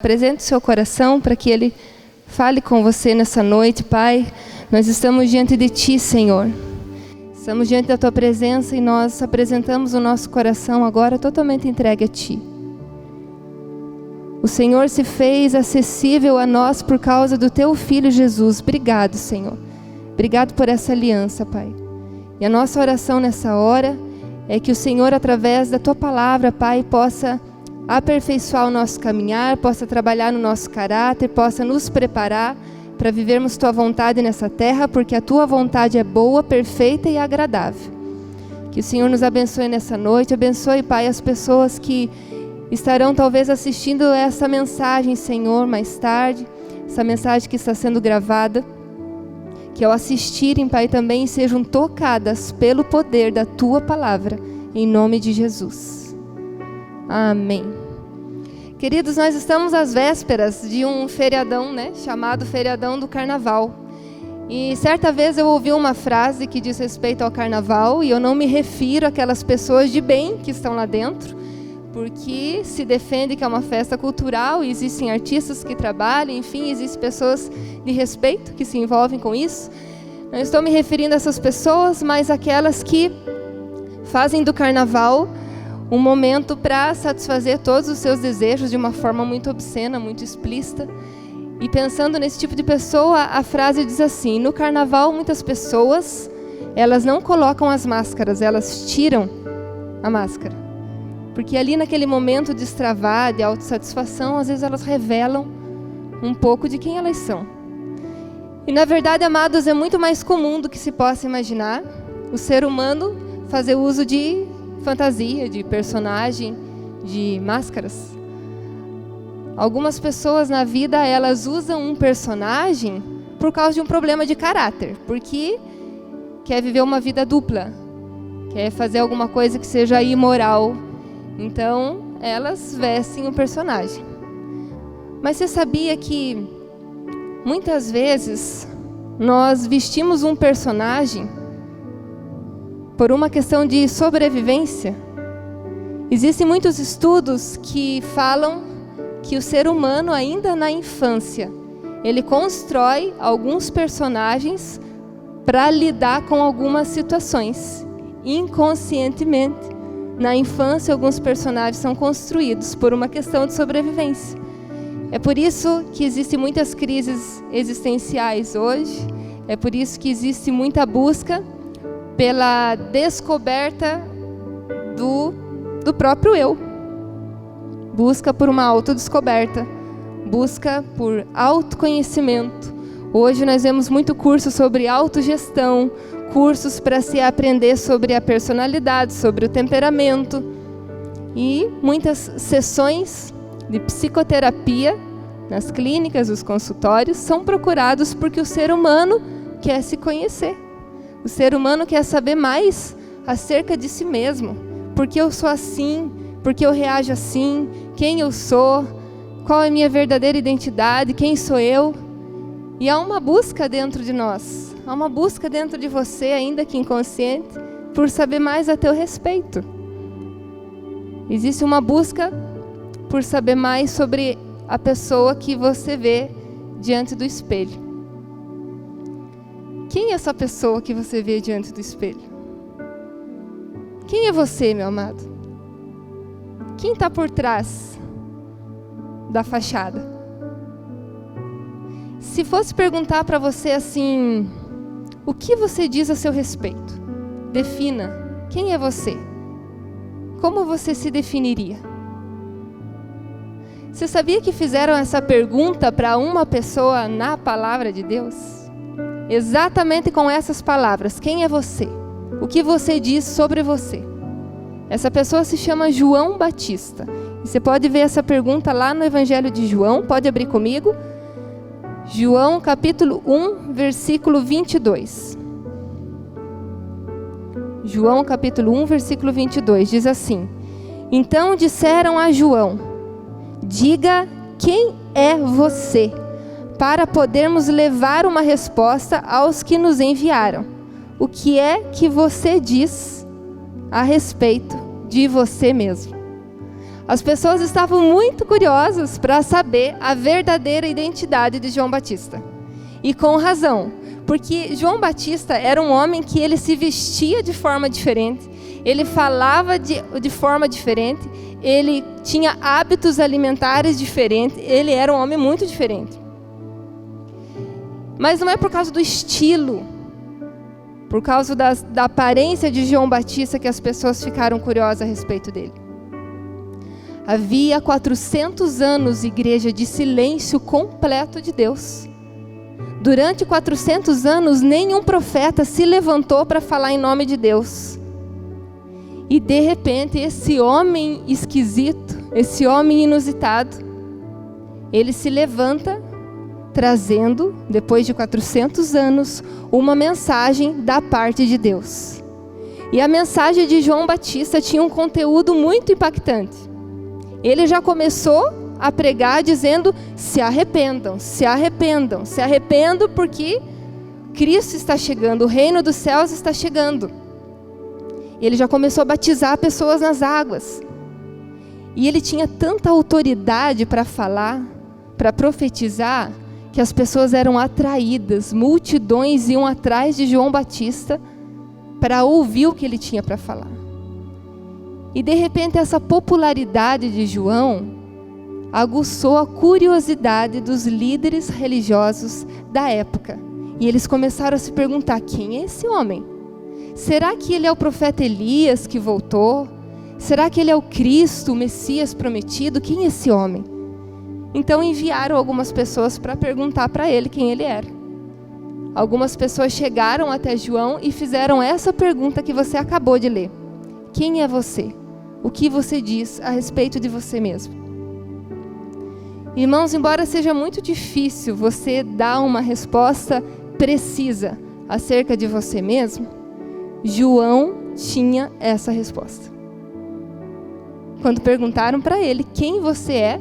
Apresente o seu coração para que Ele fale com você nessa noite, Pai. Nós estamos diante de Ti, Senhor. Estamos diante da Tua presença e nós apresentamos o nosso coração agora totalmente entregue a Ti. O Senhor se fez acessível a nós por causa do Teu Filho Jesus. Obrigado, Senhor. Obrigado por essa aliança, Pai. E a nossa oração nessa hora é que o Senhor, através da Tua palavra, Pai, possa aperfeiçoar o nosso caminhar, possa trabalhar no nosso caráter, possa nos preparar para vivermos Tua vontade nessa terra, porque a Tua vontade é boa, perfeita e agradável. Que o Senhor nos abençoe nessa noite, abençoe, Pai, as pessoas que estarão talvez assistindo essa mensagem, Senhor, mais tarde, essa mensagem que está sendo gravada, que ao assistirem, Pai, também sejam tocadas pelo poder da Tua palavra, em nome de Jesus. Amém. Queridos, nós estamos às vésperas de um feriadão, chamado Feriadão do Carnaval. E certa vez eu ouvi uma frase que diz respeito ao Carnaval, e eu não me refiro àquelas pessoas de bem que estão lá dentro, porque se defende que é uma festa cultural, e existem artistas que trabalham, enfim, existem pessoas de respeito que se envolvem com isso. Não estou me referindo a essas pessoas, mas aquelas que fazem do Carnaval um momento para satisfazer todos os seus desejos de uma forma muito obscena, muito explícita. E pensando nesse tipo de pessoa, a frase diz assim: no Carnaval muitas pessoas, elas não colocam as máscaras, elas tiram a máscara. Porque ali naquele momento de extravar, de autossatisfação, às vezes elas revelam um pouco de quem elas são. E na verdade, amados, é muito mais comum do que se possa imaginar o ser humano fazer uso de fantasia, de personagem, de máscaras. Algumas pessoas na vida, elas usam um personagem por causa de um problema de caráter, porque quer viver uma vida dupla, quer fazer alguma coisa que seja imoral. Então, elas vestem um personagem. Mas você sabia que muitas vezes nós vestimos um personagem por uma questão de sobrevivência? Existem muitos estudos que falam que o ser humano, ainda na infância, ele constrói alguns personagens para lidar com algumas situações. Inconscientemente, na infância, alguns personagens são construídos por uma questão de sobrevivência. É por isso que existem muitas crises existenciais hoje, é por isso que existe muita busca pela descoberta do próprio eu. Busca por uma autodescoberta, busca por autoconhecimento. Hoje nós vemos muito curso sobre autogestão, cursos para se aprender sobre a personalidade, sobre o temperamento, e muitas sessões de psicoterapia nas clínicas, nos consultórios, são procurados porque o ser humano quer se conhecer. O ser humano quer saber mais acerca de si mesmo. Por que eu sou assim? Por que eu reajo assim? Quem eu sou? Qual é a minha verdadeira identidade? Quem sou eu? E há uma busca dentro de nós. Há uma busca dentro de você, ainda que inconsciente, por saber mais a teu respeito. Existe uma busca por saber mais sobre a pessoa que você vê diante do espelho. Quem é essa pessoa que você vê diante do espelho? Quem é você, meu amado? Quem está por trás da fachada? Se fosse perguntar para você assim, o que você diz a seu respeito? Defina. Quem é você? Como você se definiria? Você sabia que fizeram essa pergunta para uma pessoa na palavra de Deus? Exatamente com essas palavras. Quem é você? O que você diz sobre você? Essa pessoa se chama João Batista. E você pode ver essa pergunta lá no Evangelho de João. Pode abrir comigo. João capítulo 1, versículo 22. João capítulo 1, versículo 22. Diz assim: então disseram a João: diga quem é você, para podermos levar uma resposta aos que nos enviaram. O que é que você diz a respeito de você mesmo? As pessoas estavam muito curiosas para saber a verdadeira identidade de João Batista. E com razão, porque João Batista era um homem que ele se vestia de forma diferente, ele falava de forma diferente, ele tinha hábitos alimentares diferentes, ele era um homem muito diferente. Mas não é por causa do estilo, por causa da aparência de João Batista que as pessoas ficaram curiosas a respeito dele. Havia 400 anos igreja de silêncio completo de Deus. Durante 400 anos, nenhum profeta se levantou para falar em nome de Deus. E de repente, esse homem esquisito, esse homem inusitado, ele se levanta trazendo, depois de 400 anos, uma mensagem da parte de Deus. E a mensagem de João Batista tinha um conteúdo muito impactante. Ele já começou a pregar dizendo: se arrependam, se arrependam, se arrependam, porque Cristo está chegando, o reino dos céus está chegando. E ele já começou a batizar pessoas nas águas. E ele tinha tanta autoridade para falar, para profetizar, que as pessoas eram atraídas, multidões iam atrás de João Batista para ouvir o que ele tinha para falar. E de repente essa popularidade de João aguçou a curiosidade dos líderes religiosos da época. E eles começaram a se perguntar: quem é esse homem? Será que ele é o profeta Elias que voltou? Será que ele é o Cristo, o Messias prometido? Quem é esse homem? Então enviaram algumas pessoas para perguntar para ele quem ele era. Algumas pessoas chegaram até João e fizeram essa pergunta que você acabou de ler: quem é você? O que você diz a respeito de você mesmo? Irmãos, embora seja muito difícil você dar uma resposta precisa acerca de você mesmo, João tinha essa resposta. Quando perguntaram para ele quem você é,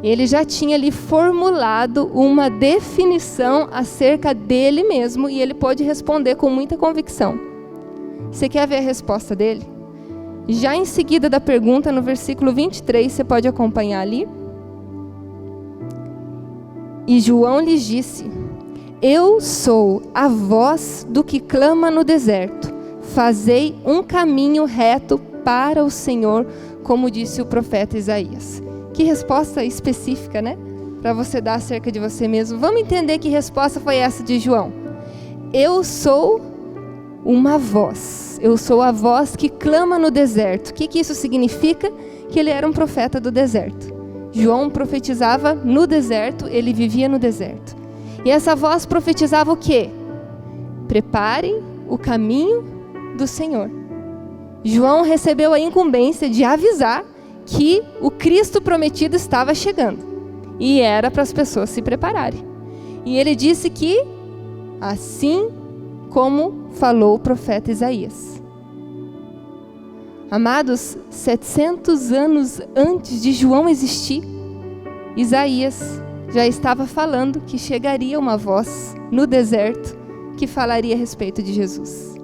ele já tinha ali formulado uma definição acerca dele mesmo e ele pôde responder com muita convicção. Você quer ver a resposta dele? Já em seguida da pergunta, no versículo 23, você pode acompanhar ali. E João lhes disse: eu sou a voz do que clama no deserto. Fazei um caminho reto para o Senhor, como disse o profeta Isaías. Que resposta específica, né? Para você dar acerca de você mesmo. Vamos entender que resposta foi essa de João. Eu sou uma voz. Eu sou a voz que clama no deserto. O que isso significa? Que ele era um profeta do deserto. João profetizava no deserto, ele vivia no deserto. E essa voz profetizava o quê? Preparem o caminho do Senhor. João recebeu a incumbência de avisar que o Cristo prometido estava chegando. E era para as pessoas se prepararem. E ele disse que, assim como falou o profeta Isaías. Amados, 700 anos antes de João existir, Isaías já estava falando que chegaria uma voz no deserto que falaria a respeito de Jesus.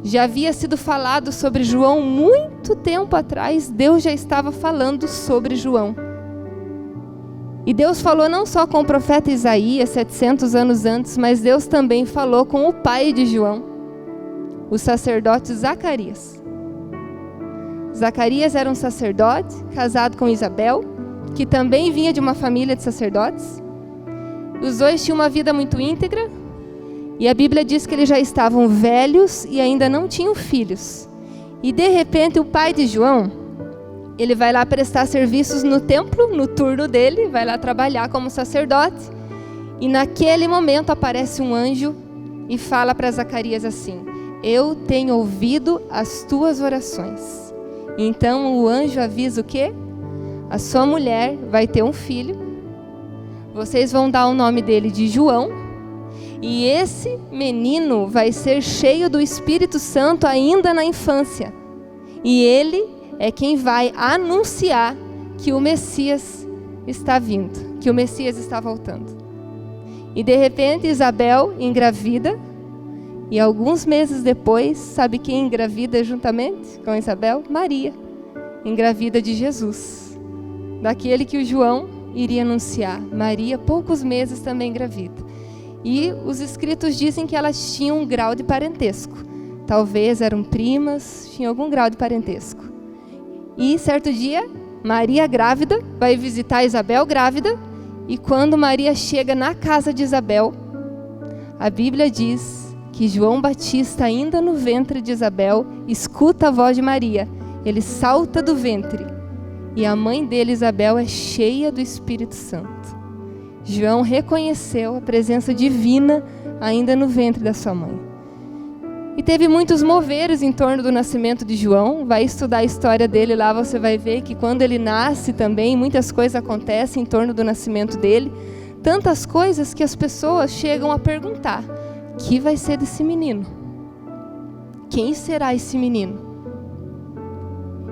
Já havia sido falado sobre João muito tempo atrás, Deus já estava falando sobre João. E Deus falou não só com o profeta Isaías, 700 anos antes, mas Deus também falou com o pai de João, o sacerdote Zacarias. Zacarias era um sacerdote, casado com Isabel, que também vinha de uma família de sacerdotes. Os dois tinham uma vida muito íntegra, e a Bíblia diz que eles já estavam velhos e ainda não tinham filhos. E de repente o pai de João, ele vai lá prestar serviços no templo, no turno dele, vai lá trabalhar como sacerdote. E naquele momento aparece um anjo e fala para Zacarias assim: eu tenho ouvido as tuas orações. Então o anjo avisa o quê? A sua mulher vai ter um filho, vocês vão dar o nome dele de João, e esse menino vai ser cheio do Espírito Santo ainda na infância. E ele é quem vai anunciar que o Messias está vindo, que o Messias está voltando. E de repente Isabel engravida, E alguns meses depois, sabe quem engravida juntamente com Isabel? Maria, engravida de Jesus, daquele que o João iria anunciar. Maria, poucos meses também engravida. E os escritos dizem que elas tinham um grau de parentesco. Talvez eram primas, tinham algum grau de parentesco. E certo dia, Maria grávida vai visitar Isabel grávida. E quando Maria chega na casa de Isabel, a Bíblia diz que João Batista, ainda no ventre de Isabel, escuta a voz de Maria. Ele salta do ventre. E a mãe dele, Isabel, é cheia do Espírito Santo. João reconheceu a presença divina ainda no ventre da sua mãe. E teve muitos moveres em torno do nascimento de João. Vai estudar a história dele lá, você vai ver que quando ele nasce também, muitas coisas acontecem em torno do nascimento dele. Tantas coisas que as pessoas chegam a perguntar: o que vai ser desse menino? Quem será esse menino?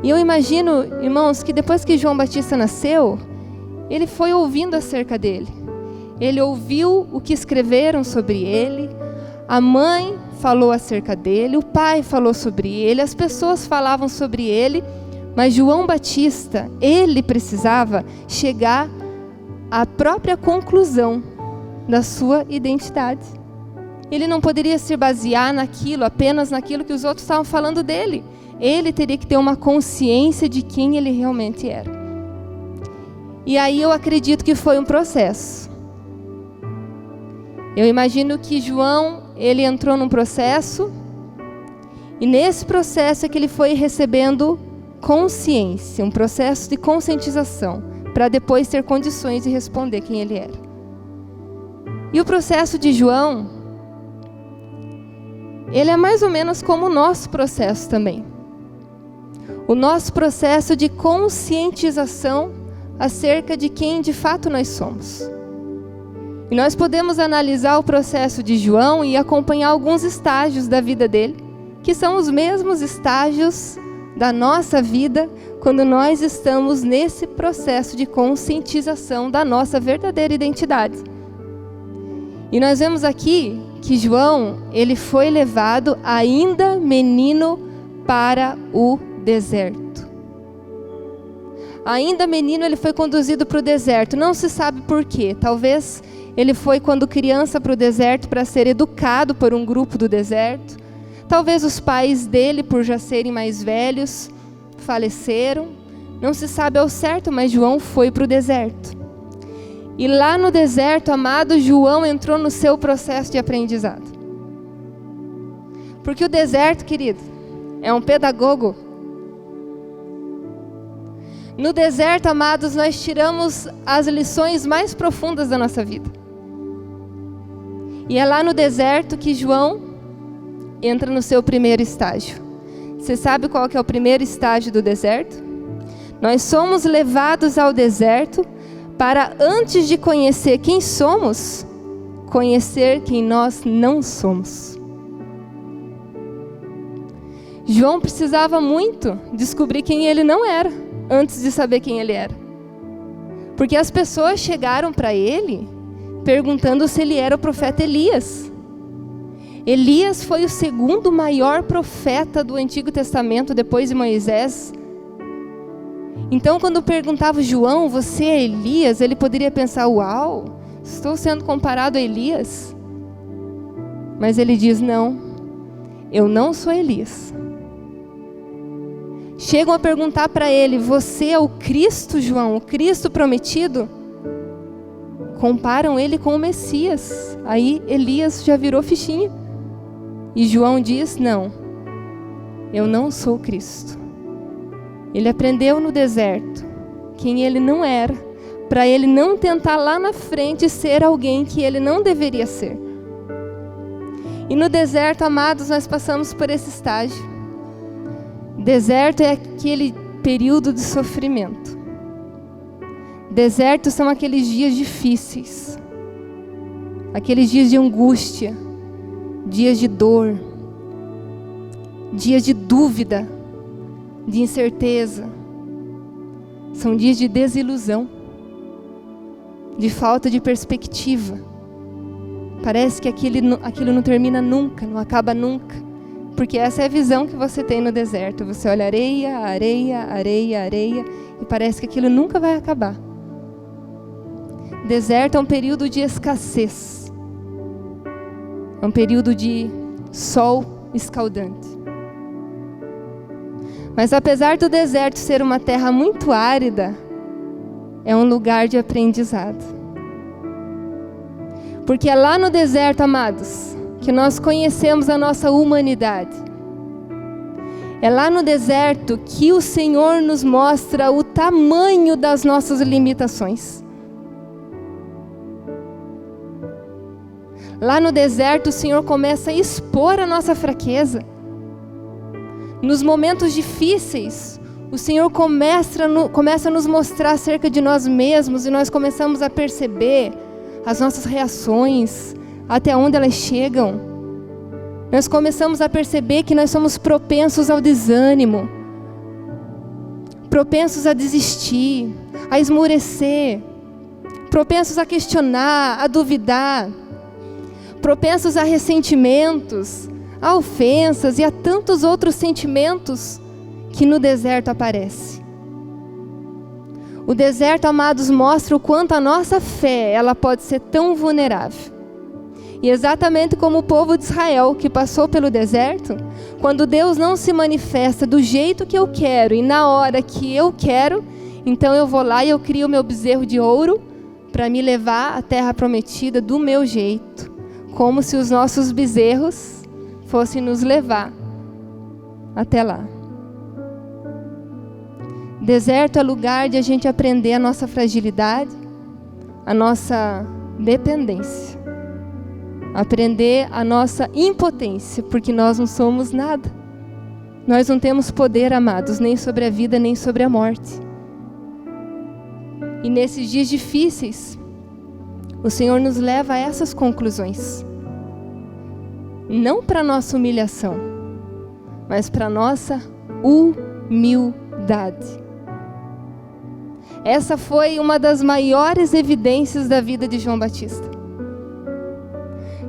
E eu imagino, irmãos, que depois que João Batista nasceu, ele foi ouvindo acerca dele. Ele ouviu o que escreveram sobre ele, a mãe falou acerca dele, o pai falou sobre ele, as pessoas falavam sobre ele, mas João Batista, ele precisava chegar à própria conclusão da sua identidade. Ele não poderia se basear naquilo, apenas naquilo que os outros estavam falando dele. Ele teria que ter uma consciência de quem ele realmente era. E aí eu acredito que foi um processo. Eu imagino que João, ele entrou num processo, e nesse processo é que ele foi recebendo consciência, um processo de conscientização, para depois ter condições de responder quem ele era. E o processo de João, ele é mais ou menos como o nosso processo também. O nosso processo de conscientização acerca de quem de fato nós somos. E nós podemos analisar o processo de João e acompanhar alguns estágios da vida dele, que são os mesmos estágios da nossa vida quando nós estamos nesse processo de conscientização da nossa verdadeira identidade. E nós vemos aqui que João, ele foi levado ainda menino para o deserto. Ainda menino, ele foi conduzido para o deserto. Não se sabe por quê. Talvez ele foi quando criança para o deserto para ser educado por um grupo do deserto. Talvez os pais dele, por já serem mais velhos, faleceram. Não se sabe ao certo, mas João foi para o deserto. E lá no deserto, amado, João entrou no seu processo de aprendizado. Porque o deserto, querido, é um pedagogo. No deserto, amados, nós tiramos as lições mais profundas da nossa vida. E é lá no deserto que João entra no seu primeiro estágio. Você sabe qual que é o primeiro estágio do deserto? Nós somos levados ao deserto para, antes de conhecer quem somos, conhecer quem nós não somos. João precisava muito descobrir quem ele não era, antes de saber quem ele era. Porque as pessoas chegaram para ele perguntando se ele era o profeta Elias. Elias foi o segundo maior profeta do Antigo Testamento, depois de Moisés. Então, quando perguntava João, você é Elias? Ele poderia pensar, uau, estou sendo comparado a Elias. Mas ele diz, não, eu não sou Elias. Chegam a perguntar para ele, você é o Cristo, João, o Cristo prometido? Comparam ele com o Messias. Aí Elias já virou fichinha. E João diz, não, eu não sou o Cristo. Ele aprendeu no deserto quem ele não era, para ele não tentar lá na frente ser alguém que ele não deveria ser. E no deserto, amados, nós passamos por esse estágio. Deserto é aquele período de sofrimento. Deserto são aqueles dias difíceis, aqueles dias de angústia, dias de dor, dias de dúvida, de incerteza. São dias de desilusão, de falta de perspectiva, Parece que aquilo não termina nunca, não acaba nunca. Porque essa é a visão que você tem no deserto. Você olha areia, areia, areia, areia, e parece que aquilo nunca vai acabar. Deserto é um período de escassez. É um período de sol escaldante. Mas apesar do deserto ser uma terra muito árida, é um lugar de aprendizado. Porque é lá no deserto, amados, que nós conhecemos a nossa humanidade. É lá no deserto que o Senhor nos mostra o tamanho das nossas limitações. Lá no deserto o Senhor começa a expor a nossa fraqueza. Nos momentos difíceis, o Senhor começa a nos mostrar acerca de nós mesmos, e nós começamos a perceber as nossas reações, até onde elas chegam. Nós começamos a perceber que nós somos propensos ao desânimo, propensos a desistir, a esmorecer, propensos a questionar, a duvidar, propensos a ressentimentos, a ofensas e a tantos outros sentimentos que no deserto aparecem. O deserto, amados, mostra o quanto a nossa fé ela pode ser tão vulnerável. E exatamente como o povo de Israel que passou pelo deserto, quando Deus não se manifesta do jeito que eu quero e na hora que eu quero, então eu vou lá e eu crio o meu bezerro de ouro para me levar à terra prometida do meu jeito, como se os nossos bezerros fossem nos levar até lá. Deserto é lugar de a gente aprender a nossa fragilidade, a nossa dependência. Aprender a nossa impotência, porque nós não somos nada. Nós não temos poder, amados, nem sobre a vida, nem sobre a morte. E nesses dias difíceis, o Senhor nos leva a essas conclusões. Não para nossa humilhação, mas para nossa humildade. Essa foi uma das maiores evidências da vida de João Batista.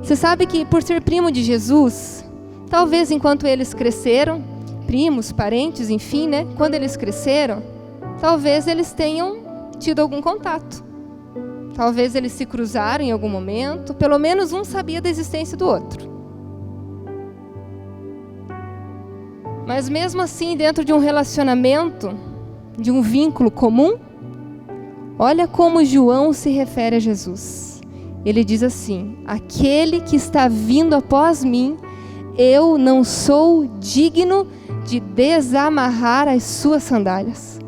Você sabe que por ser primo de Jesus, talvez enquanto eles cresceram, primos, parentes, enfim, né? Quando eles cresceram, talvez eles tenham tido algum contato. Talvez eles se cruzaram em algum momento, pelo menos um sabia da existência do outro. Mas mesmo assim, dentro de um relacionamento, de um vínculo comum, olha como João se refere a Jesus. Ele diz assim: aquele que está vindo após mim, eu não sou digno de desamarrar as suas sandálias.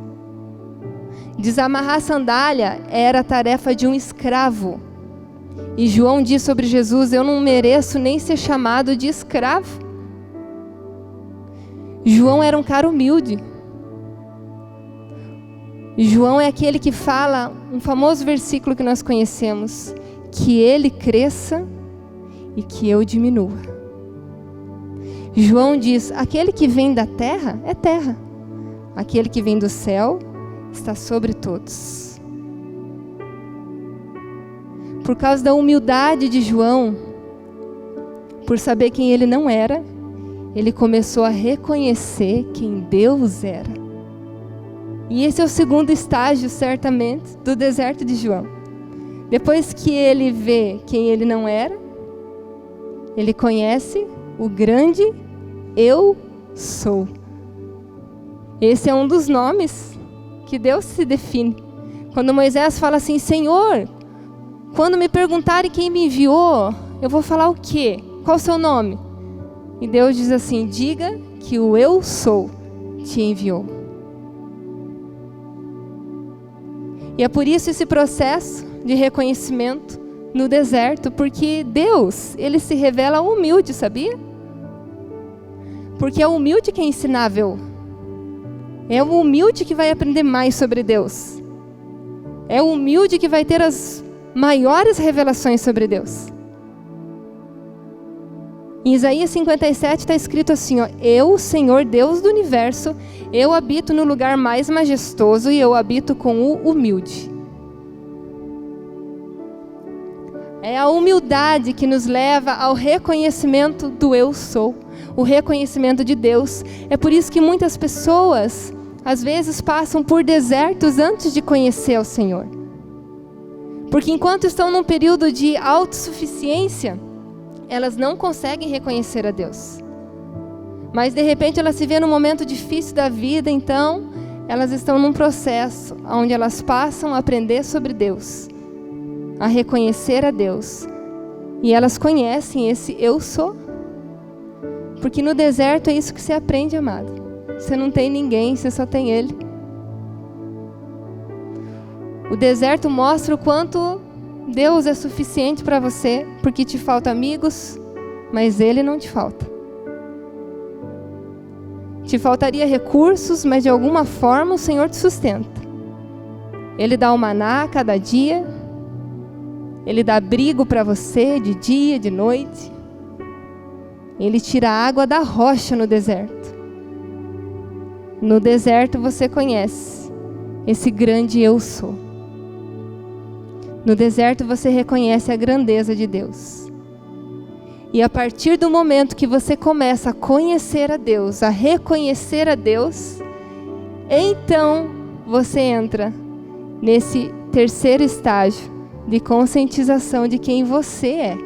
Desamarrar a sandália era a tarefa de um escravo. E João diz sobre Jesus: eu não mereço nem ser chamado de escravo. João era um cara humilde. João é aquele que fala um famoso versículo que nós conhecemos: que ele cresça e que eu diminua. João diz: aquele que vem da terra é terra, aquele que vem do céu está sobre todos. Por causa da humildade de João, por saber quem ele não era, ele começou a reconhecer quem Deus era. E esse é o segundo estágio, certamente, do deserto de João. Depois que ele vê quem ele não era, ele conhece o grande Eu Sou. Esse é um dos nomes que Deus se define. Quando Moisés fala assim: Senhor, quando me perguntarem quem me enviou, eu vou falar o quê? Qual o seu nome? E Deus diz assim: diga que o Eu Sou te enviou. E é por isso esse processo de reconhecimento no deserto, porque Deus, ele se revela humilde, sabia? Porque é o humilde que é ensinável. É o humilde que vai aprender mais sobre Deus. É o humilde que vai ter as maiores revelações sobre Deus. Em Isaías 57 está escrito assim, ó: eu, Senhor Deus do universo, eu habito no lugar mais majestoso e eu habito com o humilde. É a humildade que nos leva ao reconhecimento do eu sou, o reconhecimento de Deus. É por isso que muitas pessoas, às vezes, passam por desertos antes de conhecer ao Senhor. Porque enquanto estão num período de autossuficiência, elas não conseguem reconhecer a Deus. Mas de repente elas se vêem num momento difícil da vida, então elas estão num processo onde elas passam a aprender sobre Deus, a reconhecer a Deus. E elas conhecem esse eu sou. Porque no deserto é isso que você aprende, amado. Você não tem ninguém, você só tem Ele. O deserto mostra o quanto Deus é suficiente para você, porque te faltam amigos, mas Ele não te falta. Te faltaria recursos, mas de alguma forma o Senhor te sustenta. Ele dá o maná a cada dia. Ele dá abrigo para você de dia, de noite. Ele tira a água da rocha no deserto. No deserto você conhece esse grande eu sou. No deserto você reconhece a grandeza de Deus. E a partir do momento que você começa a conhecer a Deus, a reconhecer a Deus, então você entra nesse terceiro estágio de conscientização de quem você é.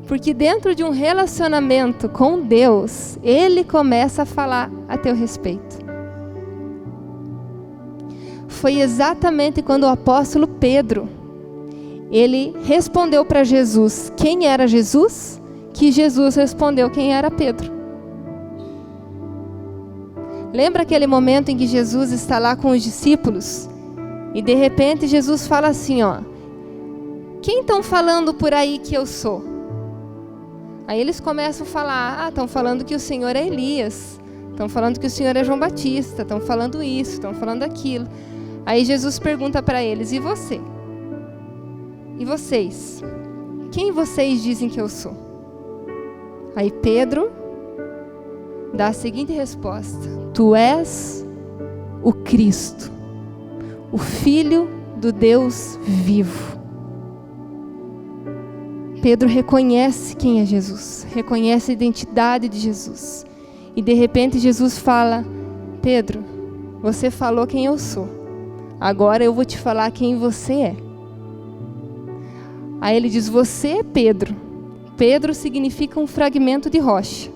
Porque dentro de um relacionamento com Deus, Ele começa a falar a teu respeito. Foi exatamente quando o apóstolo Pedro, ele respondeu para Jesus quem era Jesus, que Jesus respondeu quem era Pedro. Lembra aquele momento em que Jesus está lá com os discípulos? E de repente Jesus fala assim, ó: quem estão falando por aí que eu sou? Aí eles começam a falar, estão falando que o Senhor é Elias, estão falando que o Senhor é João Batista, estão falando isso, estão falando aquilo. Aí Jesus pergunta para eles, e você? E vocês? Quem vocês dizem que eu sou? Aí Pedro dá a seguinte resposta: tu és o Cristo, o Filho do Deus vivo. Pedro reconhece quem é Jesus, reconhece a identidade de Jesus. E de repente Jesus fala: Pedro, você falou quem eu sou, agora eu vou te falar quem você é. Aí ele diz, você é Pedro. Pedro significa um fragmento de rocha.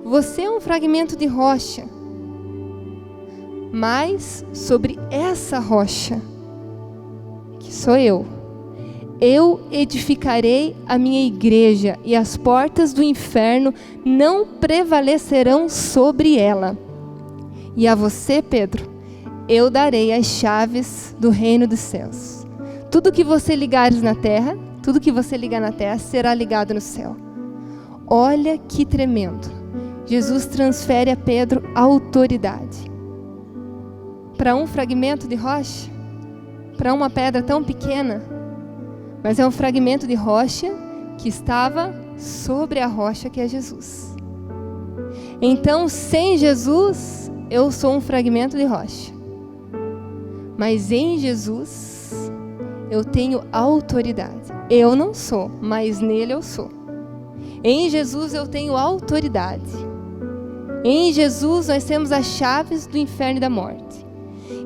Você é um fragmento de rocha. Mas sobre essa rocha, que sou eu edificarei a minha igreja, e as portas do inferno não prevalecerão sobre ela. E a você, Pedro, eu darei as chaves do reino dos céus. Tudo que você ligares na terra, tudo que você ligar na terra será ligado no céu. Olha que tremendo. Jesus transfere a Pedro autoridade. Para um fragmento de rocha, para uma pedra tão pequena, mas é um fragmento de rocha que estava sobre a rocha que é Jesus. Então, sem Jesus, eu sou um fragmento de rocha. Mas em Jesus, eu tenho autoridade. Eu não sou, mas nele eu sou. Em Jesus eu tenho autoridade. Em Jesus nós temos as chaves do inferno e da morte.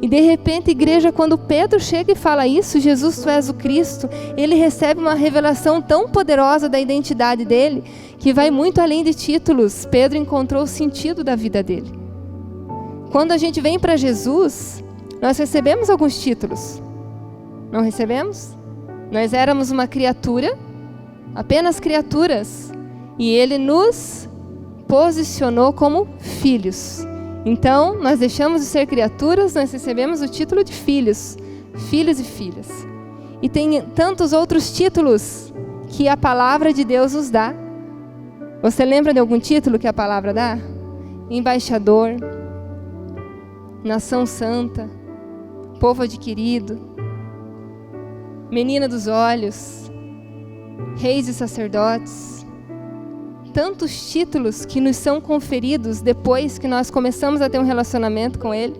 E de repente, igreja, quando Pedro chega e fala isso, Jesus, tu és o Cristo, ele recebe uma revelação tão poderosa da identidade dele, que vai muito além de títulos. Pedro encontrou o sentido da vida dele. Quando a gente vem para Jesus, nós recebemos alguns títulos. Não recebemos? Nós éramos uma criatura, apenas criaturas, e Ele nos posicionou como filhos. Então, nós deixamos de ser criaturas, nós recebemos o título de filhos, filhos e filhas. E tem tantos outros títulos que a palavra de Deus nos dá. Você lembra de algum título que a palavra dá? Embaixador, nação santa, povo adquirido, menina dos olhos, reis e sacerdotes. Tantos títulos que nos são conferidos depois que nós começamos a ter um relacionamento com Ele.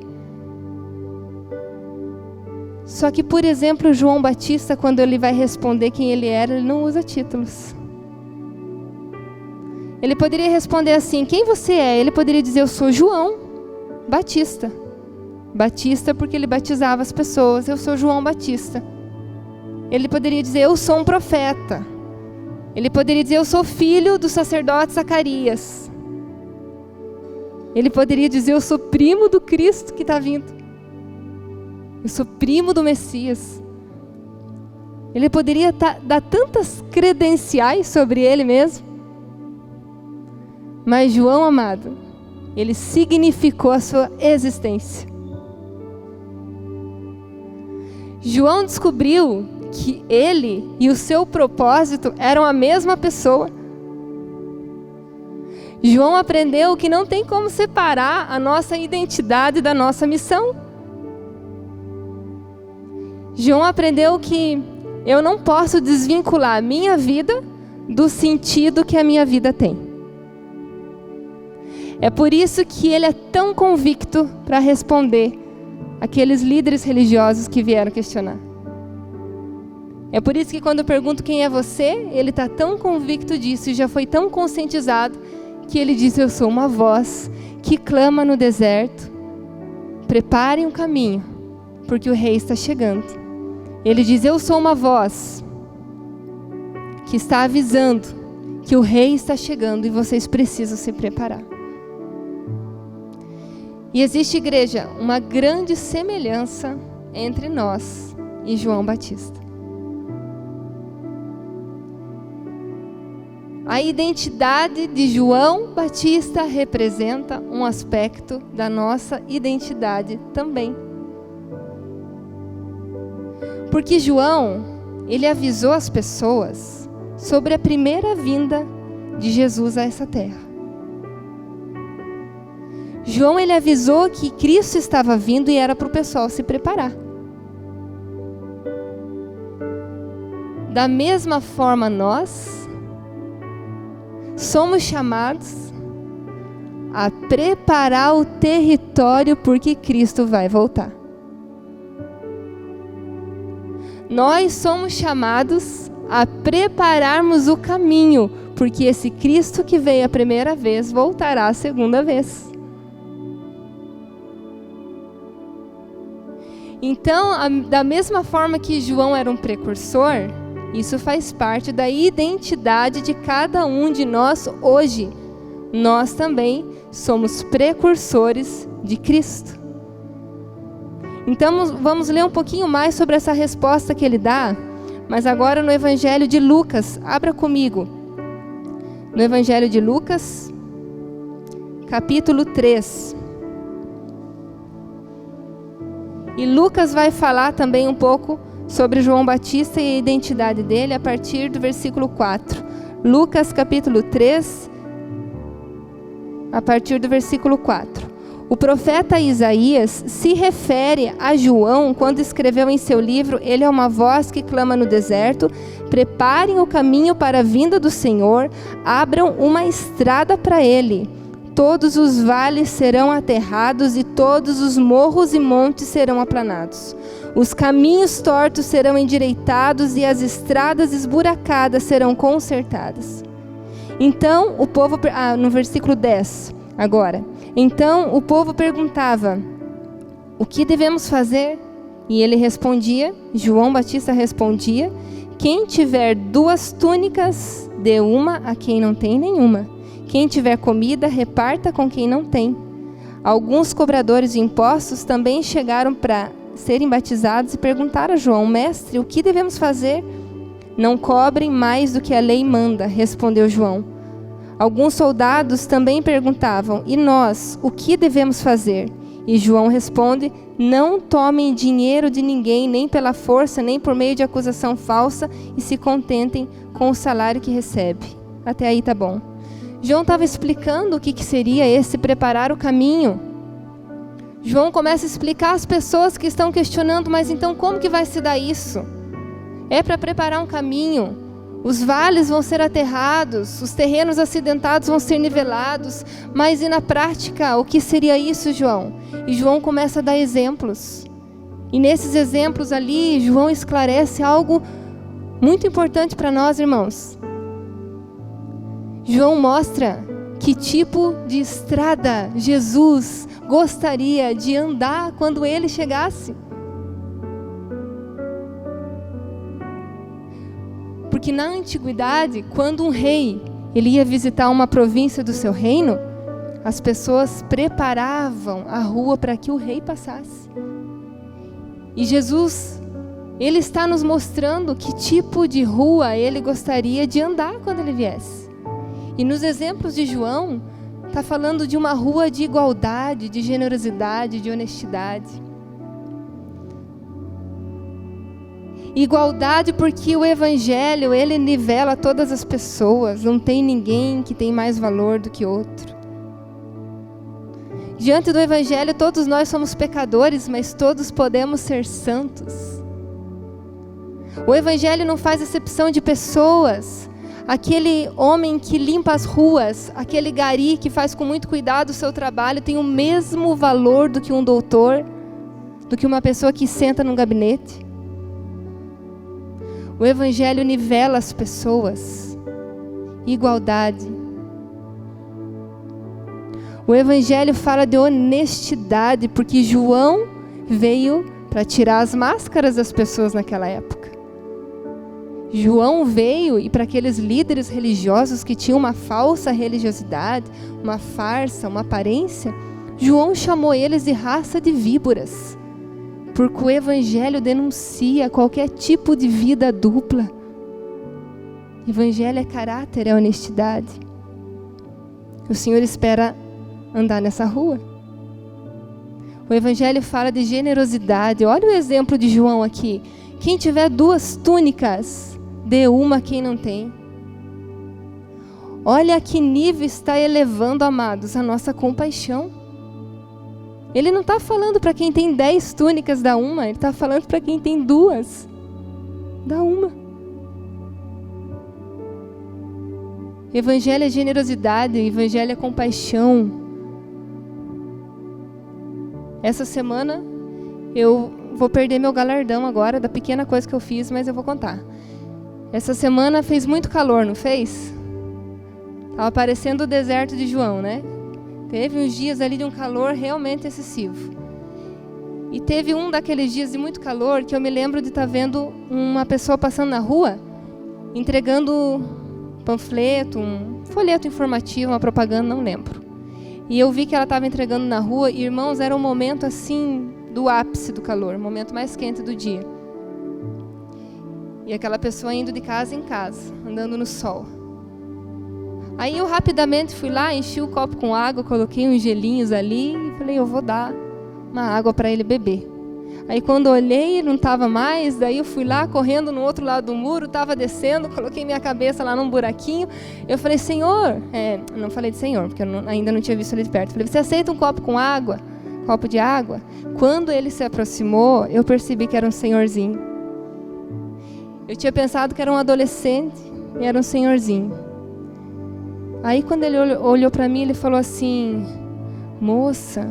Só que, por exemplo, João Batista, quando ele vai responder quem ele era, ele não usa títulos. Ele poderia responder assim: quem você é? Ele poderia dizer: eu sou João Batista. Batista porque ele batizava as pessoas. Eu sou João Batista. Ele poderia dizer: eu sou um profeta. Ele poderia dizer: eu sou filho do sacerdote Zacarias. Ele poderia dizer: eu sou primo do Cristo que está vindo. Eu sou primo do Messias. Ele poderia dar tantas credenciais sobre ele mesmo. Mas João, amado, ele significou a sua existência. João descobriu que ele e o seu propósito eram a mesma pessoa. João aprendeu que não tem como separar a nossa identidade da nossa missão. João aprendeu que eu não posso desvincular a minha vida do sentido que a minha vida tem. É por isso que ele é tão convicto para responder aqueles líderes religiosos que vieram questionar. É por isso que quando eu pergunto quem é você, ele está tão convicto disso e já foi tão conscientizado que ele diz: eu sou uma voz que clama no deserto, preparem o caminho, porque o rei está chegando. Ele diz: eu sou uma voz que está avisando que o rei está chegando e vocês precisam se preparar. E existe, igreja, uma grande semelhança entre nós e João Batista. A identidade de João Batista representa um aspecto da nossa identidade também. Porque João, ele avisou as pessoas sobre a primeira vinda de Jesus a essa terra. João, ele avisou que Cristo estava vindo e era para o pessoal se preparar. Da mesma forma, nós somos chamados a preparar o território porque Cristo vai voltar. Nós somos chamados a prepararmos o caminho, porque esse Cristo que veio a primeira vez voltará a segunda vez. Então, da mesma forma que João era um precursor, isso faz parte da identidade de cada um de nós hoje. Nós também somos precursores de Cristo. Então, vamos ler um pouquinho mais sobre essa resposta que ele dá, mas agora no Evangelho de Lucas. Abra comigo. No Evangelho de Lucas, capítulo 3. E Lucas vai falar também um pouco sobre João Batista e a identidade dele a partir do versículo 4. Lucas capítulo 3, a partir do versículo 4. O profeta Isaías se refere a João quando escreveu em seu livro: ele é uma voz que clama no deserto, preparem o caminho para a vinda do Senhor, abram uma estrada para ele. Todos os vales serão aterrados e todos os morros e montes serão aplanados. Os caminhos tortos serão endireitados e as estradas esburacadas serão consertadas. Então o povo, no versículo 10, agora. Então o povo perguntava: o que devemos fazer? E ele respondia, João Batista respondia: quem tiver 2 túnicas, dê uma a quem não tem nenhuma. Quem tiver comida, reparta com quem não tem. Alguns cobradores de impostos também chegaram para serem batizados e perguntaram a João: mestre, o que devemos fazer? Não cobrem mais do que a lei manda, respondeu João. Alguns soldados também perguntavam: e nós, o que devemos fazer? E João responde: não tomem dinheiro de ninguém, nem pela força, nem por meio de acusação falsa, e se contentem com o salário que recebe. Até aí tá bom. João estava explicando o que seria esse preparar o caminho. João começa a explicar às pessoas que estão questionando: mas então como que vai se dar isso? É para preparar um caminho. Os vales vão ser aterrados, os terrenos acidentados vão ser nivelados. Mas e na prática, o que seria isso, João? E João começa a dar exemplos E nesses exemplos ali, João esclarece algo muito importante para nós, irmãos. João mostra que tipo de estrada Jesus gostaria de andar quando ele chegasse. Porque na antiguidade, quando um rei ele ia visitar uma província do seu reino, as pessoas preparavam a rua para que o rei passasse. E Jesus, ele está nos mostrando que tipo de rua ele gostaria de andar quando ele viesse. E nos exemplos de João, está falando de uma rua de igualdade, de generosidade, de honestidade. Igualdade porque o Evangelho, ele nivela todas as pessoas, não tem ninguém que tem mais valor do que outro. Diante do Evangelho, todos nós somos pecadores, mas todos podemos ser santos. O Evangelho não faz acepção de pessoas. Aquele homem que limpa as ruas, aquele gari que faz com muito cuidado o seu trabalho, tem o mesmo valor do que um doutor, do que uma pessoa que senta num gabinete. O Evangelho nivela as pessoas. Igualdade. O Evangelho fala de honestidade, porque João veio para tirar as máscaras das pessoas naquela época. João veio e para aqueles líderes religiosos que tinham uma falsa religiosidade, uma farsa, uma aparência, João chamou eles de raça de víboras, porque o Evangelho denuncia qualquer tipo de vida dupla. Evangelho é caráter, é honestidade. O Senhor espera andar nessa rua. O Evangelho fala de generosidade. Olha o exemplo de João aqui. Quem tiver 2 túnicas, dê uma a quem não tem. Olha a que nível está elevando, amados, a nossa compaixão. Ele não está falando para quem tem 10 túnicas, dá uma. Ele está falando para quem tem 2, dá uma. Evangelho é generosidade, Evangelho é compaixão. Essa semana eu vou perder meu galardão agora da pequena coisa que eu fiz, mas eu vou contar. Essa semana fez muito calor, não fez? Estava parecendo o deserto de João, né? Teve uns dias ali de um calor realmente excessivo. E teve um daqueles dias de muito calor que eu me lembro de estar vendo uma pessoa passando na rua, entregando panfleto, um folheto informativo, uma propaganda, não lembro. E eu vi que ela estava entregando na rua, e irmãos, era um momento assim, do ápice do calor, o momento mais quente do dia. E aquela pessoa indo de casa em casa, andando no sol. Aí eu rapidamente fui lá, enchi o copo com água, coloquei uns gelinhos ali, e falei, eu vou dar uma água para ele beber. Aí quando eu olhei, não estava mais, daí eu fui lá, correndo no outro lado do muro, estava descendo, coloquei minha cabeça lá num buraquinho. Eu falei, Senhor, não falei de Senhor, porque eu ainda não tinha visto ele de perto. Eu falei, você aceita um copo com água? Copo de água? Quando ele se aproximou, eu percebi que era um senhorzinho. Eu tinha pensado que era um adolescente, e era um senhorzinho. Aí quando ele olhou para mim, ele falou assim, moça,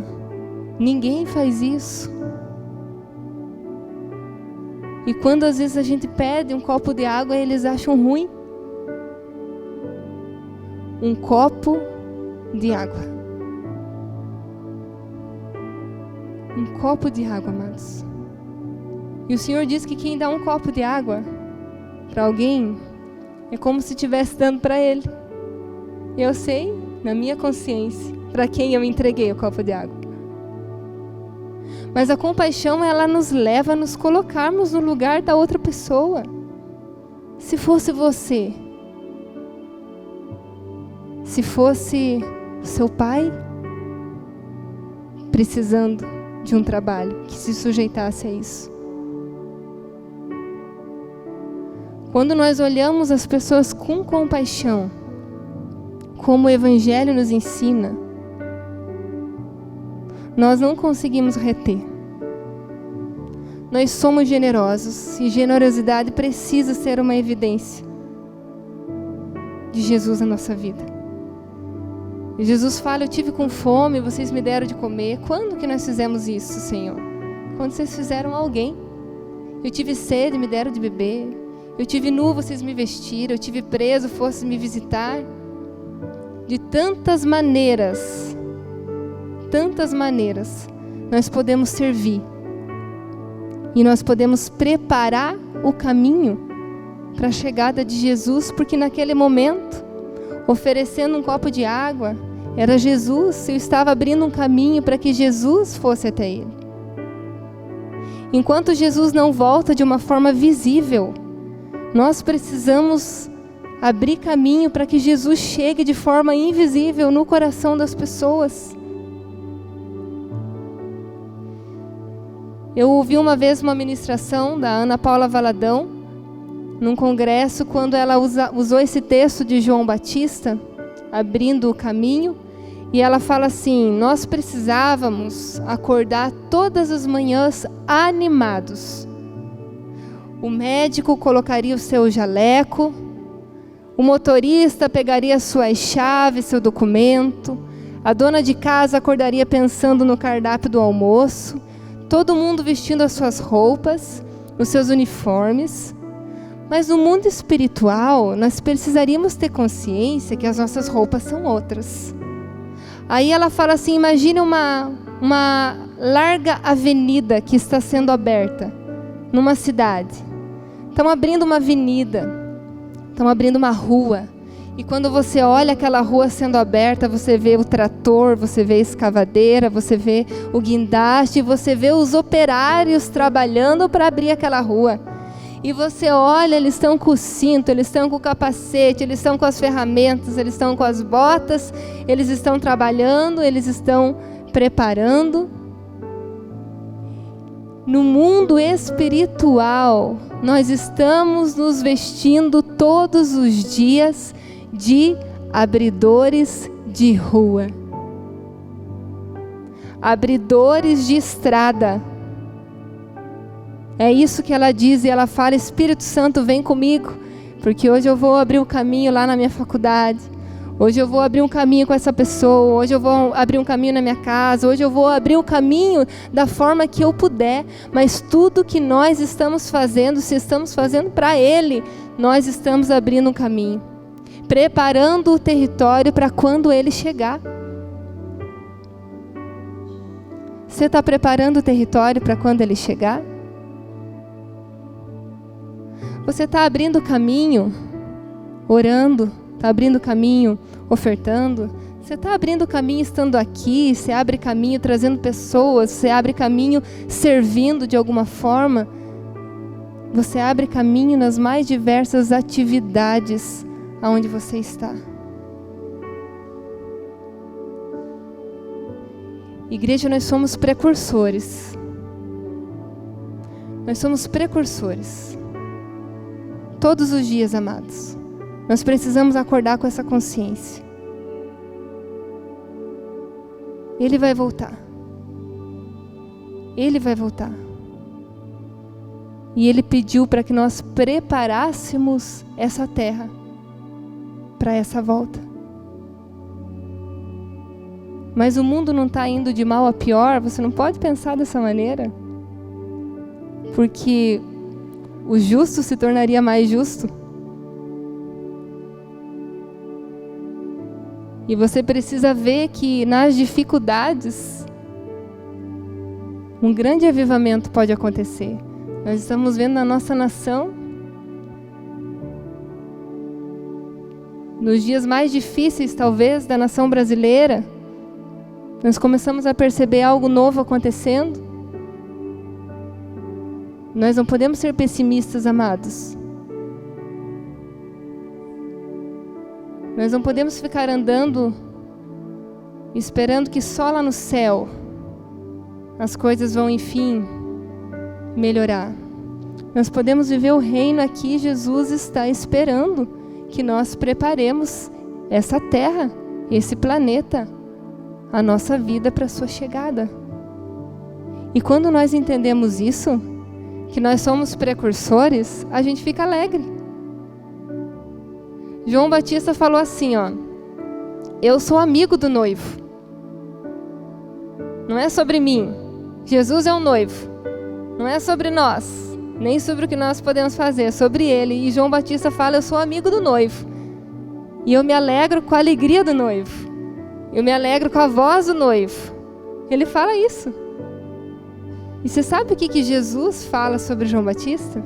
ninguém faz isso. E quando às vezes a gente pede um copo de água, eles acham ruim. Um copo de água. Um copo de água, amados. E o Senhor diz que quem dá um copo de água para alguém é como se estivesse dando para Ele. Eu sei, na minha consciência, para quem eu entreguei o copo de água. Mas a compaixão, ela nos leva a nos colocarmos no lugar da outra pessoa. Se fosse você, se fosse o seu pai precisando de um trabalho que se sujeitasse a isso. Quando nós olhamos as pessoas com compaixão, como o Evangelho nos ensina, nós não conseguimos reter. Nós somos generosos e generosidade precisa ser uma evidência de Jesus na nossa vida. E Jesus fala, eu tive com fome, vocês me deram de comer. Quando que nós fizemos isso, Senhor? quando vocês fizeram a alguém. Eu tive sede, me deram de beber. Eu tive nu, vocês me vestiram. Eu tive preso, fossem me visitar. De tantas maneiras, nós podemos servir. E nós podemos preparar o caminho para a chegada de Jesus, porque naquele momento, oferecendo um copo de água, era Jesus. Eu estava abrindo um caminho para que Jesus fosse até ele. Enquanto Jesus não volta de uma forma visível, nós precisamos abrir caminho para que Jesus chegue de forma invisível no coração das pessoas. Eu ouvi uma vez uma ministração da Ana Paula Valadão, num congresso, quando ela usou esse texto de João Batista, abrindo o caminho, e ela fala assim: nós precisávamos acordar todas as manhãs animados. O médico colocaria o seu jaleco, o motorista pegaria suas chaves, seu documento, a dona de casa acordaria pensando no cardápio do almoço, todo mundo vestindo as suas roupas, os seus uniformes. Mas no mundo espiritual, nós precisaríamos ter consciência que as nossas roupas são outras. Aí ela fala assim: imagine uma larga avenida que está sendo aberta numa cidade. Estão abrindo uma avenida, estão abrindo uma rua. E quando você olha aquela rua sendo aberta, você vê o trator, você vê a escavadeira, você vê o guindaste, você vê os operários trabalhando para abrir aquela rua. E você olha, eles estão com o cinto, eles estão com o capacete, eles estão com as ferramentas, eles estão com as botas, eles estão trabalhando, eles estão preparando. No mundo espiritual, nós estamos nos vestindo todos os dias de abridores de rua, abridores de estrada. É isso que ela diz, e ela fala: Espírito Santo, vem comigo, porque hoje eu vou abrir um caminho lá na minha faculdade, hoje eu vou abrir um caminho com essa pessoa, hoje eu vou abrir um caminho na minha casa, hoje eu vou abrir um caminho da forma que eu puder, mas tudo que nós estamos fazendo, se estamos fazendo para Ele, nós estamos abrindo um caminho, preparando o território para quando Ele chegar. Você está preparando o território para quando Ele chegar? Você está abrindo caminho, orando, está abrindo caminho, ofertando. Você está abrindo caminho estando aqui, você abre caminho trazendo pessoas, você abre caminho servindo de alguma forma. Você abre caminho nas mais diversas atividades aonde você está. Igreja, nós somos precursores. Nós somos precursores. Todos os dias, amados. Nós precisamos acordar com essa consciência. Ele vai voltar. Ele vai voltar. E Ele pediu para que nós preparássemos essa terra para essa volta. Mas o mundo não está indo de mal a pior. Você não pode pensar dessa maneira. Porque o justo se tornaria mais justo. E você precisa ver que nas dificuldades, um grande avivamento pode acontecer. Nós estamos vendo na nossa nação, nos dias mais difíceis, talvez, da nação brasileira, nós começamos a perceber algo novo acontecendo. Nós não podemos ser pessimistas, amados. Nós não podemos ficar andando esperando que só lá no céu as coisas vão, enfim, melhorar. Nós podemos viver o reino aqui. Jesus está esperando que nós preparemos essa terra, esse planeta, a nossa vida para a sua chegada. E quando nós entendemos isso, que nós somos precursores, a gente fica alegre. João Batista falou assim, ó: eu sou amigo do noivo. Não é sobre mim. Jesus é o noivo. Não é sobre nós, nem sobre o que nós podemos fazer, é sobre ele. E João Batista fala, eu sou amigo do noivo. E eu me alegro com a alegria do noivo. Eu me alegro com a voz do noivo. Ele fala isso. E você sabe o que Jesus fala sobre João Batista?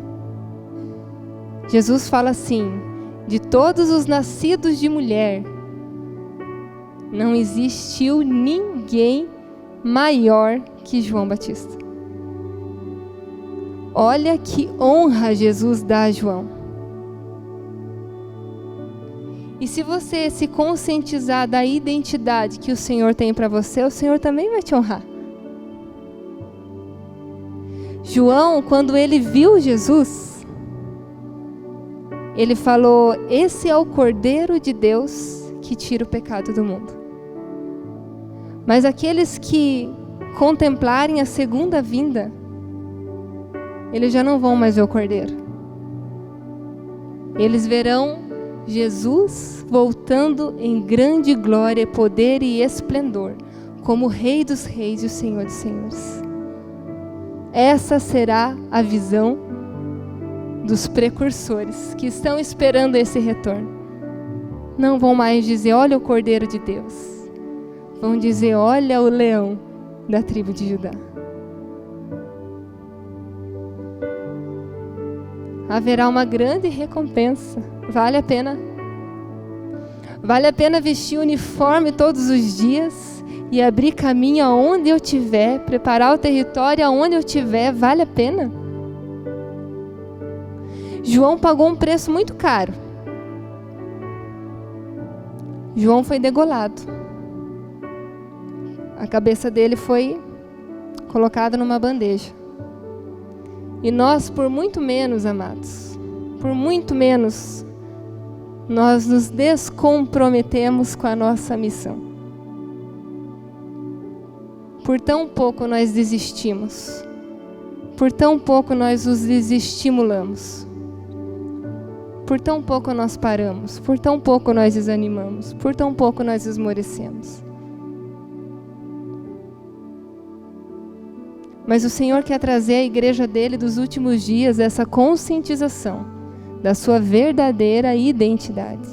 Jesus fala assim, de todos os nascidos de mulher, não existiu ninguém maior que João Batista. Olha que honra Jesus dá a João. E se você se conscientizar da identidade que o Senhor tem para você, o Senhor também vai te honrar. João, quando ele viu Jesus, ele falou, esse é o Cordeiro de Deus que tira o pecado do mundo. Mas aqueles que contemplarem a segunda vinda, eles já não vão mais ver o Cordeiro. Eles verão Jesus voltando em grande glória, poder e esplendor, como Rei dos Reis e o Senhor dos Senhores. Essa será a visão dos precursores que estão esperando esse retorno. Não vão mais dizer, olha o Cordeiro de Deus. Vão dizer, olha o leão da tribo de Judá. Haverá uma grande recompensa. Vale a pena. Vale a pena vestir o uniforme todos os dias e abrir caminho aonde eu estiver, preparar o território aonde eu estiver. Vale a pena. João pagou um preço muito caro. João foi degolado. A cabeça dele foi colocada numa bandeja. E nós, por muito menos, amados, por muito menos, nós nos descomprometemos com a nossa missão. Por tão pouco nós desistimos. Por tão pouco nós os desestimulamos. Por tão pouco nós paramos. Por tão pouco nós desanimamos. Por tão pouco nós esmorecemos. Mas o Senhor quer trazer à igreja dele dos últimos dias essa conscientização da sua verdadeira identidade.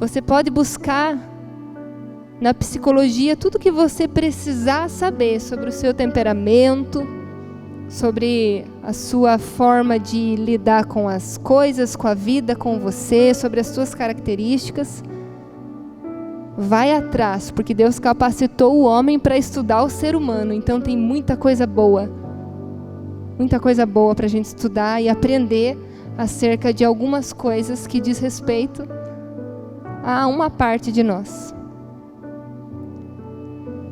Você pode buscar na psicologia tudo que você precisar saber sobre o seu temperamento, sobre a sua forma de lidar com as coisas, com a vida, com você, sobre as suas características. Vai atrás, porque Deus capacitou o homem para estudar o ser humano. Então tem muita coisa boa para a gente estudar e aprender acerca de algumas coisas que diz respeito a uma parte de nós.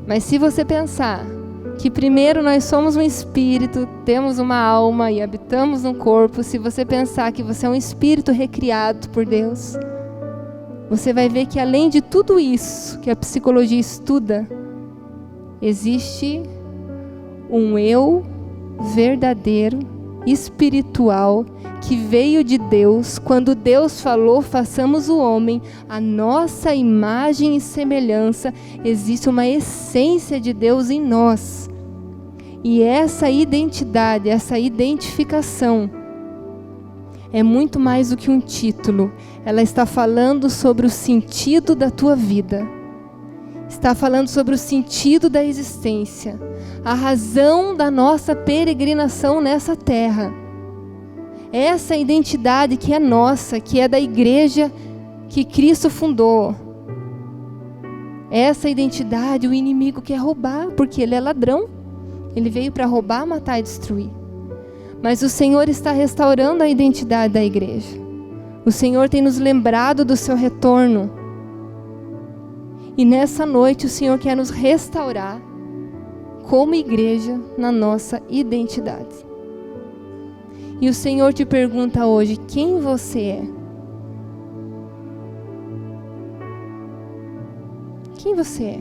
Mas se você pensar que primeiro nós somos um espírito, temos uma alma e habitamos um corpo, se você pensar que você é um espírito recriado por Deus, você vai ver que além de tudo isso que a psicologia estuda, existe um eu verdadeiro, espiritual, que veio de Deus. Quando Deus falou, façamos o homem a nossa imagem e semelhança, existe uma essência de Deus em nós. E essa identidade, essa identificação, é muito mais do que um título. Ela está falando sobre o sentido da tua vida. Está falando sobre o sentido da existência. A razão da nossa peregrinação nessa terra. Essa identidade que é nossa, que é da igreja que Cristo fundou. Essa identidade o inimigo quer roubar, porque ele é ladrão. Ele veio para roubar, matar e destruir. Mas o Senhor está restaurando a identidade da igreja. O Senhor tem nos lembrado do seu retorno. E nessa noite o Senhor quer nos restaurar como igreja na nossa identidade. E o Senhor te pergunta hoje, quem você é? Quem você é?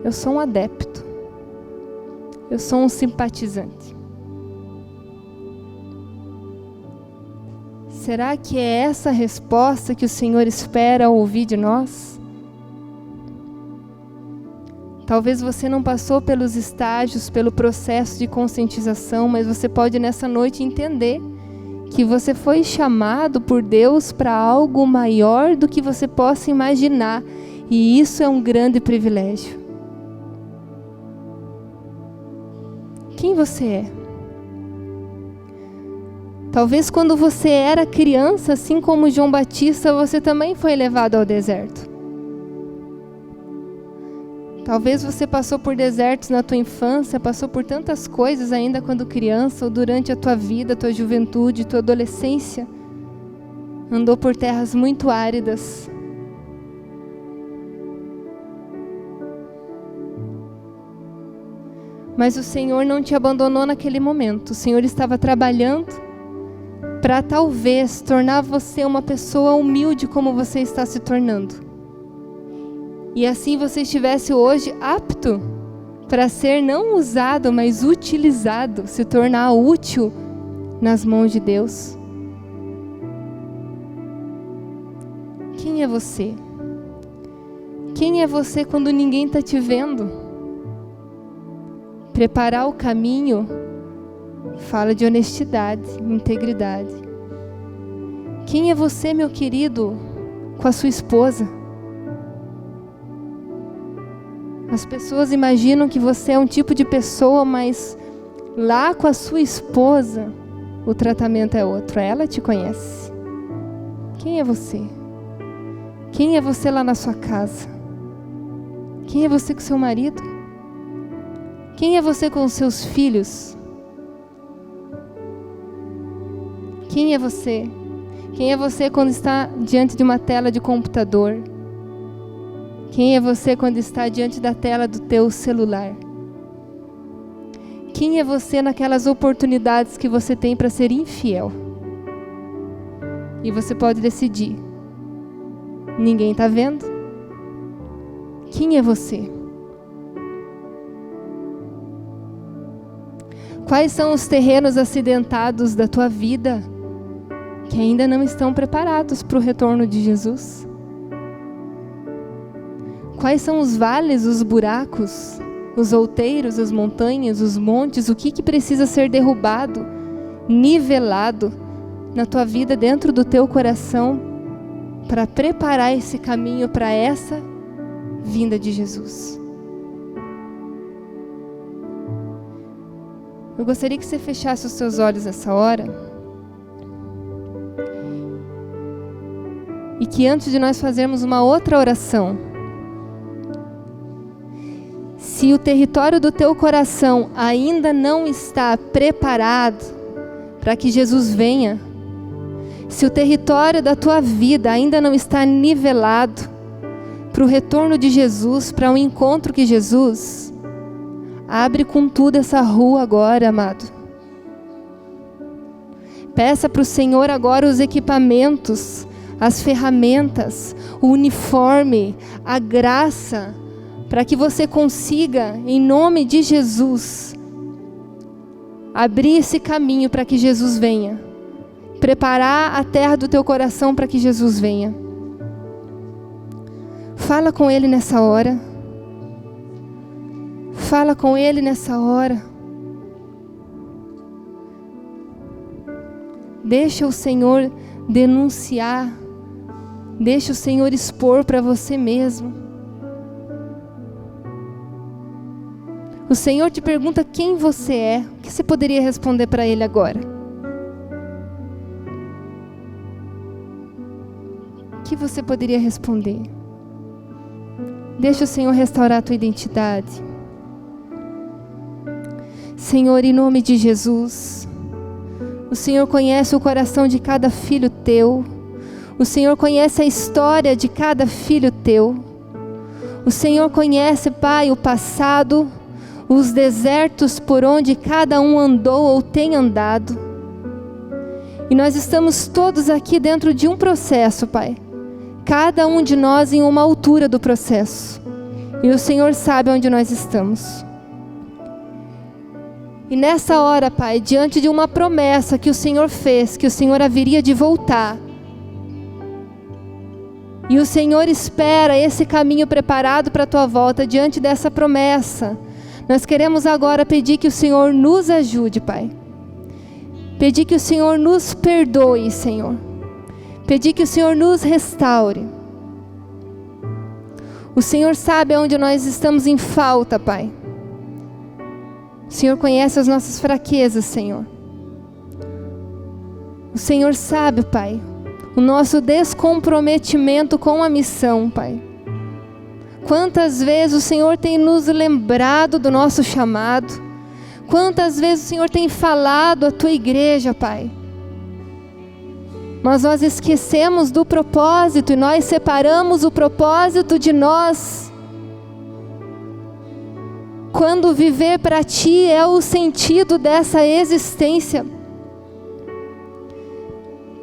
Eu sou um adepto. Eu sou um simpatizante. Será que é essa a resposta que o Senhor espera ouvir de nós? Talvez você não passou pelos estágios, pelo processo de conscientização, mas você pode nessa noite entender que você foi chamado por Deus para algo maior do que você possa imaginar. E isso é um grande privilégio. Quem você é? Talvez quando você era criança, assim como João Batista, você também foi levado ao deserto. Talvez você passou por desertos na tua infância, passou por tantas coisas ainda quando criança, ou durante a tua vida, tua juventude, tua adolescência. Andou por terras muito áridas. Mas o Senhor não te abandonou naquele momento. O Senhor estava trabalhando para talvez tornar você uma pessoa humilde como você está se tornando. E assim você estivesse hoje apto para ser não usado, mas utilizado, se tornar útil nas mãos de Deus. Quem é você? Quem é você quando ninguém está te vendo? Preparar o caminho fala de honestidade, integridade. Quem é você, meu querido, com a sua esposa? As pessoas imaginam que você é um tipo de pessoa, mas lá com a sua esposa, o tratamento é outro. Ela te conhece. Quem é você? Quem é você lá na sua casa? Quem é você com seu marido? Quem é você com os seus filhos? Quem é você? Quem é você quando está diante de uma tela de computador? Quem é você quando está diante da tela do teu celular? Quem é você naquelas oportunidades que você tem para ser infiel? E você pode decidir. Ninguém está vendo? Quem é você? Quais são os terrenos acidentados da tua vida que ainda não estão preparados para o retorno de Jesus? Quais são os vales, os buracos, os outeiros, as montanhas, os montes? O que precisa ser derrubado, nivelado na tua vida, dentro do teu coração, para preparar esse caminho para essa vinda de Jesus? Eu gostaria que você fechasse os seus olhos nessa hora. E que antes de nós fazermos uma outra oração, se o território do teu coração ainda não está preparado para que Jesus venha, se o território da tua vida ainda não está nivelado para o retorno de Jesus, para um encontro com Jesus, abre com tudo essa rua agora, amado. Peça para o Senhor agora os equipamentos, as ferramentas, o uniforme, a graça, para que você consiga, em nome de Jesus, abrir esse caminho para que Jesus venha. Preparar a terra do teu coração para que Jesus venha. Fala com Ele nessa hora. Fala com Ele nessa hora. Deixa o Senhor denunciar. Deixa o Senhor expor para você mesmo. O Senhor te pergunta quem você é. O que você poderia responder para Ele agora? O que você poderia responder? Deixa o Senhor restaurar a tua identidade. Senhor, em nome de Jesus, o Senhor conhece o coração de cada filho teu. O Senhor conhece a história de cada filho teu. O Senhor conhece, Pai, o passado, os desertos por onde cada um andou ou tem andado. E nós estamos todos aqui dentro de um processo, Pai. Cada um de nós em uma altura do processo. E o Senhor sabe onde nós estamos. E nessa hora, Pai, diante de uma promessa que o Senhor fez, que o Senhor haveria de voltar, E o Senhor espera esse caminho preparado para a tua volta diante dessa promessa. Nós queremos agora pedir que o Senhor nos ajude, Pai. Pedir que o Senhor nos perdoe, Senhor. Pedir que o Senhor nos restaure. O Senhor sabe onde nós estamos em falta, Pai. O Senhor conhece as nossas fraquezas, Senhor. O Senhor sabe, Pai, o nosso descomprometimento com a missão, Pai. Quantas vezes o Senhor tem nos lembrado do nosso chamado? Quantas vezes o Senhor tem falado à tua igreja, Pai? Mas nós esquecemos do propósito e nós separamos o propósito de nós. Quando viver para ti é o sentido dessa existência.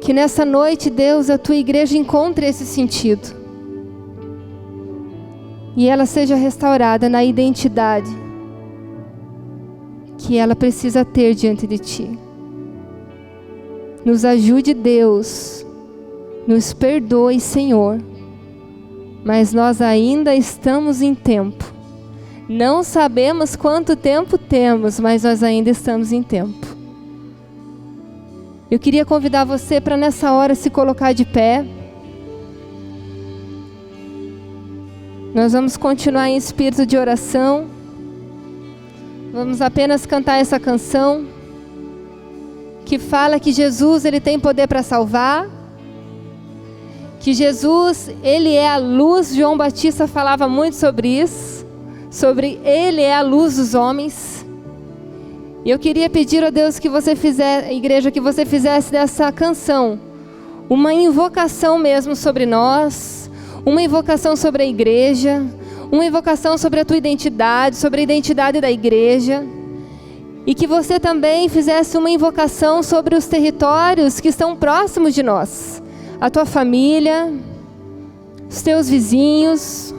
Que nessa noite, Deus, a tua igreja encontre esse sentido. E ela seja restaurada na identidade que ela precisa ter diante de ti. Nos ajude, Deus. Nos perdoe, Senhor. Mas nós ainda estamos em tempo. Não sabemos quanto tempo temos, mas nós ainda estamos em tempo. Eu queria convidar você para nessa hora se colocar de pé. Nós vamos continuar em espírito de oração. Vamos apenas cantar essa canção que fala que Jesus, ele tem poder para salvar. Que Jesus, ele é a luz. João Batista falava muito sobre isso. Sobre ele é a luz dos homens. E eu queria pedir a Deus que você fizesse, igreja, que você fizesse dessa canção uma invocação mesmo sobre nós, uma invocação sobre a igreja, uma invocação sobre a tua identidade, sobre a identidade da igreja, e que você também fizesse uma invocação sobre os territórios que estão próximos de nós, a tua família, os teus vizinhos,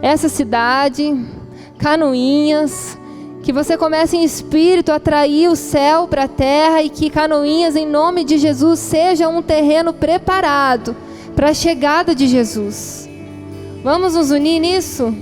essa cidade, Canoinhas. Que você comece em espírito a atrair o céu para a terra e que Canoinhas, em nome de Jesus, seja um terreno preparado para a chegada de Jesus. Vamos nos unir nisso?